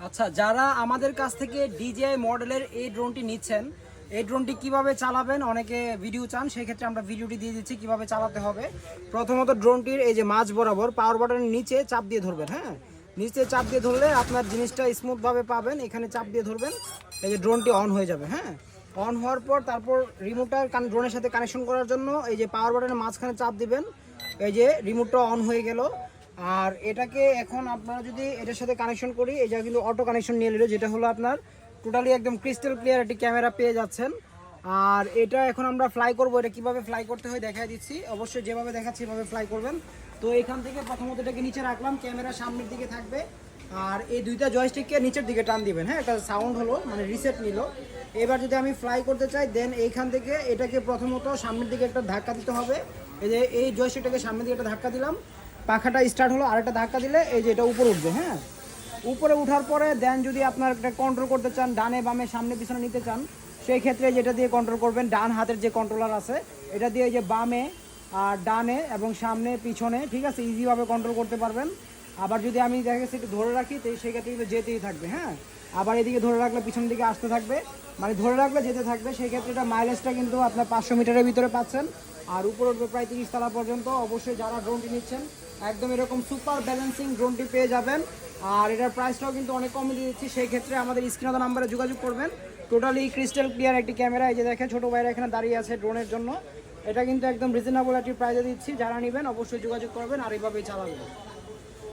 আচ্ছা, যারা আমাদের কাছ থেকে DJI মডেলের এই ড্রোনটি নিচ্ছেন, এই ড্রোনটি কিভাবে চালাবেন অনেকে ভিডিও চান, সেই ক্ষেত্রে আমরা ভিডিওটি দিয়ে দিচ্ছি কিভাবে চালাতে হবে। প্রথমত ড্রোনটির এই যে মাঝ বরাবর পাওয়ার বাটনের নিচে চাপ দিয়ে ধরবেন। হ্যাঁ, নিচে চাপ দিয়ে ধরলে আপনার জিনিসটা স্মুথভাবে পাবেন। এখানে চাপ দিয়ে ধরবেন, এই যে ড্রোনটি অন হয়ে যাবে। হ্যাঁ, অন হওয়ার পর তারপর রিমোটটা ড্রোনের সাথে কানেকশন করার জন্য এই যে পাওয়ার বাটনের মাঝখানে চাপ দিবেন, এই যে রিমোটটা অন হয়ে গেল। আর এটাকে এখন আপনারা যদি এটার সাথে কানেকশন করি, এটা কিন্তু অটো কানেকশন নিয়ে নিল, যেটা হলো আপনার টোটালি একদম ক্রিস্টাল ক্লিয়ার একটি ক্যামেরা পেয়ে যাচ্ছেন। আর এটা এখন আমরা ফ্লাই করব। এটা কিভাবে ফ্লাই করতে হয় দেখাই দিচ্ছি, অবশ্যই যেভাবে দেখাচ্ছি এভাবে ফ্লাই করবেন। তো এখান থেকে প্রথমত এটাকে নিচে রাখলাম, ক্যামেরা সামনের দিকে থাকবে, আর এই দুইটা জয়স্টিককে নিচের দিকে টান দিবেন। হ্যাঁ, একটা সাউন্ড হলো, মানে রিসেট নিল। এবার যদি আমি ফ্লাই করতে চাই, দেন এইখান থেকে এটাকে প্রথমত সামনের দিকে একটা ধাক্কা দিতে হবে। এই যে এই জয়স্টিকটাকে সামনের দিকে একটা ধাক্কা দিলাম, পাখাটা স্টার্ট হলো। আরেকটা ধাক্কা দিলে এই যে এটা উপরে উঠবে। হ্যাঁ, উপরে উঠার পরে দেন যদি আপনার একটা কন্ট্রোল করতে চান, ডানে বামে সামনে পিছনে নিতে চান, সেই ক্ষেত্রে যেটা দিয়ে কন্ট্রোল করবেন, ডান হাতের যে কন্ট্রোলার আছে এটা দিয়ে এই যে বামে আর ডানে এবং সামনে পিছনে, ঠিক আছে, ইজিভাবে কন্ট্রোল করতে পারবেন। আবার যদি আমি দেখা গেছে একটু ধরে রাখি, তো সেই ক্ষেত্রে কিন্তু যেতেই থাকবে। হ্যাঁ, আবার এদিকে ধরে রাখলে পিছন দিকে আসতে থাকবে, মানে ধরে রাখলে যেতে থাকবে। সেই ক্ষেত্রে এটা মাইলেজটা কিন্তু আপনার 500 মিটারের ভিতরে পাচ্ছেন, আর উপরে উঠবে প্রায় 30 তলা পর্যন্ত। অবশ্যই যারা ড্রোনটি নিচ্ছেন একদম এরকম সুপার ব্যালেন্সিং ড্রোনটি পেয়ে যাবেন। আর এটার প্রাইসটাও কিন্তু অনেক কমে দিচ্ছি, সেই ক্ষেত্রে আমাদের স্ক্রিনে নাম্বারে যোগাযোগ করবেন। টোটালি ক্রিস্টাল ক্লিয়ার একটি ক্যামেরা। এই যে দেখেন ছোটো ভাইরা এখানে দাঁড়িয়ে আছে ড্রোনের জন্য। এটা কিন্তু একদম রিজনেবল একটি প্রাইসে দিচ্ছি, যারা নেবেন অবশ্যই যোগাযোগ করবেন আর এইভাবেই চালাবেন।